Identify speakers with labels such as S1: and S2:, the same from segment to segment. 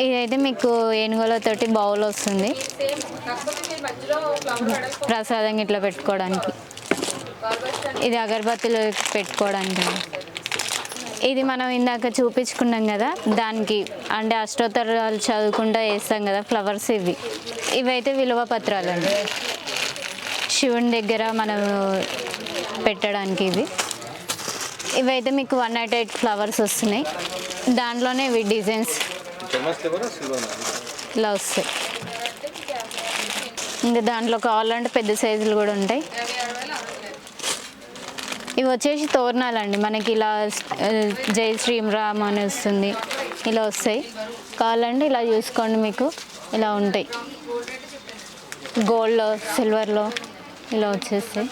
S1: ఇదైతే మీకు ఏనుగులతోటి బౌల్ వస్తుంది ప్రసాదం ఇట్లా పెట్టుకోవడానికి. ఇది అగరబత్తులు పెట్టుకోవడానికి. ఇది మనం ఇందాక చూపించుకున్నాం కదా, దానికి అంటే అష్టోత్తరాలు చదువుకుంటూ వేస్తాం కదా ఫ్లవర్స్, ఇవైతే విలువ పత్రాలు అండి, శివుని దగ్గర మనం పెట్టడానికి. ఇవైతే మీకు 108 ఫ్లవర్స్ వస్తున్నాయి. దాంట్లోనే ఇవి డిజైన్స్ ఇలా వస్తాయి. ఇంకా దాంట్లో కావాలంటే పెద్ద సైజులు కూడా ఉంటాయి. ఇవి వచ్చేసి తోరణాలండి, మనకి ఇలా జై శ్రీరామ్ అని వస్తుంది, ఇలా వస్తాయి. కావాలంటే ఇలా చూసుకోండి, మీకు ఇలా ఉంటాయి. గోల్డ్లో సిల్వర్లో ఇలా వచ్చేస్తాయి.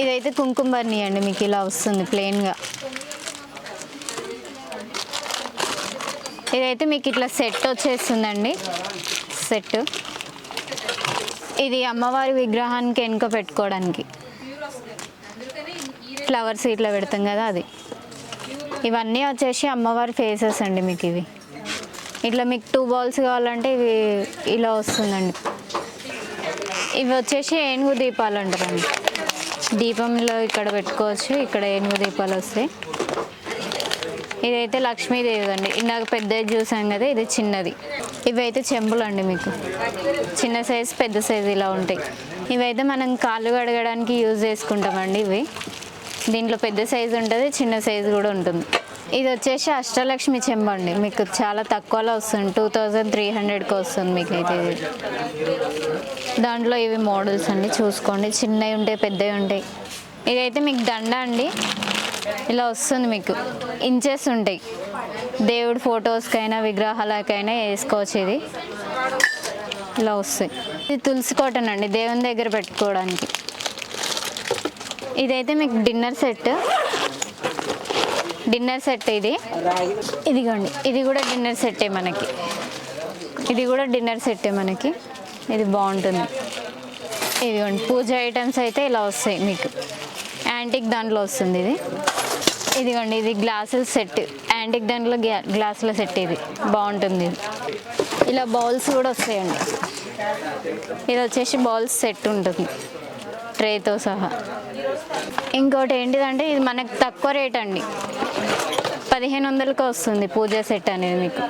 S1: ఇదైతే కుంకుమర్ణి అండి, మీకు ఇలా వస్తుంది ప్లెయిన్గా. ఇదైతే మీకు ఇట్లా సెట్ వచ్చేస్తుందండి, సెట్. ఇది అమ్మవారి విగ్రహానికి వెనుక పెట్టుకోవడానికి, ఫ్లవర్స్ ఇట్లా పెడతాం కదా అది. ఇవన్నీ వచ్చేసి అమ్మవారి ఫేసెస్ అండి మీకు. ఇవి ఇట్లా మీకు 2 బాల్స్ కావాలంటే ఇవి ఇలా వస్తుందండి. ఇవి వచ్చేసి ఏనుగు దీపాలు అంటారండి, దీపంలో ఇక్కడ పెట్టుకోవచ్చు. ఇక్కడ ఏనుగు దీపాలు వస్తాయి. ఇదైతే లక్ష్మీదేవి అండి, ఇందాక పెద్దది చూసాం కదా, ఇది చిన్నది. ఇవైతే చెంబులు అండి, మీకు చిన్న సైజు పెద్ద సైజు ఇలా ఉంటాయి. ఇవైతే మనం కాళ్ళు కడగడానికి యూజ్ చేసుకుంటామండి. ఇవి దీంట్లో పెద్ద సైజు ఉంటుంది, చిన్న సైజు కూడా ఉంటుంది. ఇది వచ్చేసి అష్టలక్ష్మి చెంబు అండి, మీకు చాలా తక్కువలో వస్తుంది, 2300కి వస్తుంది మీకు అయితే. దాంట్లో ఇవి మోడల్స్ అండి, చూసుకోండి, చిన్నవి ఉంటాయి పెద్దవి ఉంటాయి. ఇదైతే మీకు దండ అండి, ఇలా వస్తుంది, మీకు ఇంచెస్ ఉంటాయి. దేవుడి ఫొటోస్కైనా విగ్రహాలకైనా వేసుకోవచ్చు. ఇది ఇలా వస్తాయి. ఇది తులసి కాటన్ అండి, దేవుని దగ్గర పెట్టుకోవడానికి. ఇదైతే మీకు డిన్నర్ సెట్ ఇది. ఇదిగోండి, ఇది కూడా డిన్నర్ సెట్టే మనకి. ఇది బాగుంటుంది. ఇదిగోండి, పూజ ఐటమ్స్ అయితే ఇలా వస్తాయి మీకు, యాంటిక్ దాంట్లో వస్తుంది ఇది. ఇదిగోండి, ఇది గ్లాసుల సెట్, యాంటిక్ దాంట్లో గ్లాసుల సెట్. ఇది బాగుంటుంది. ఇలా బౌల్స్ కూడా వస్తాయండి. ఇది వచ్చేసి బౌల్స్ సెట్ ఉంటుంది ట్రేతో సహా. ఇంకోటి ఏంటిదంటే, ఇది మనకు తక్కువ రేట్ అండి, 1500కి వస్తుంది పూజ సెట్ అనేది మీకు.